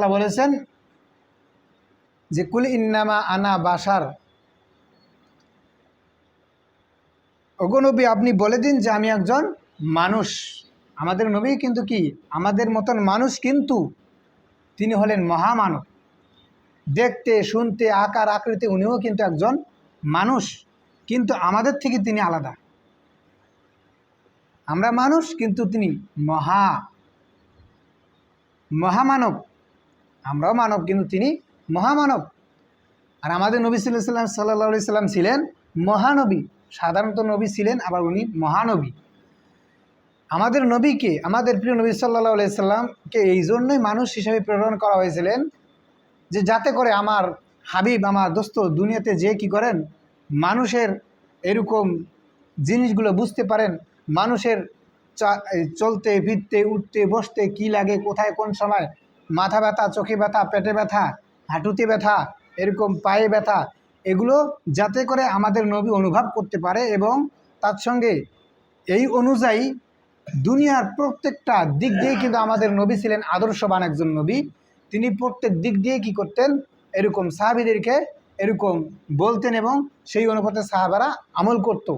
আল্লাহ বলেছেন যে কুল ইন্নামা আনা বাশার, ওগো নবী আপনি বলে দিন যে আমি একজন মানুষ। আমাদের নবী কিন্তু কি আমাদের মতন মানুষ, কিন্তু তিনি হলেন মহামানব। দেখতে শুনতে আকার আকৃতি উনিও কিন্তু একজন মানুষ, কিন্তু আমাদের থেকে তিনি আলাদা। আমরা মানুষ কিন্তু তিনি মহামানব। আমরাও মানব কিন্তু তিনি মহামানব। আর আমাদের নবী সাল্লাল্লাহু সাল্লাম ছিলেন মহানবী। সাধারণত নবী ছিলেন, আবার উনি মহানবী। আমাদের নবীকে, আমাদের প্রিয় নবী সাল্লাল্লাহু সাল্লামকে এই জন্যই মানুষ হিসেবে প্রেরণ করা হয়েছিলেন যে যাতে করে আমার হাবিব, আমার দোস্ত দুনিয়াতে যে কি করেন মানুষের এরকম জিনিসগুলো বুঝতে পারেন, মানুষের চলতে ফিরতে উঠতে বসতে কি লাগে, কোথায় কোন সময় মাথা ব্যথা, চোখে ব্যথা, পেটে ব্যথা, হাঁটুতে ব্যথা, এরকম পায়ে ব্যথা, এগুলো যাতে করে আমাদের নবী অনুভব করতে পারে। এবং তার সঙ্গে এই অনুযায়ী দুনিয়ার প্রত্যেকটা দিক দিয়ে কিন্তু আমাদের নবী ছিলেন আদর্শবান একজন নবী। তিনি প্রত্যেক দিক দিয়ে কি করতেন, এরকম সাহাবীদেরকে এরকম বলতেন এবং সেই অনুপাতে সাহাবারা আমল করত।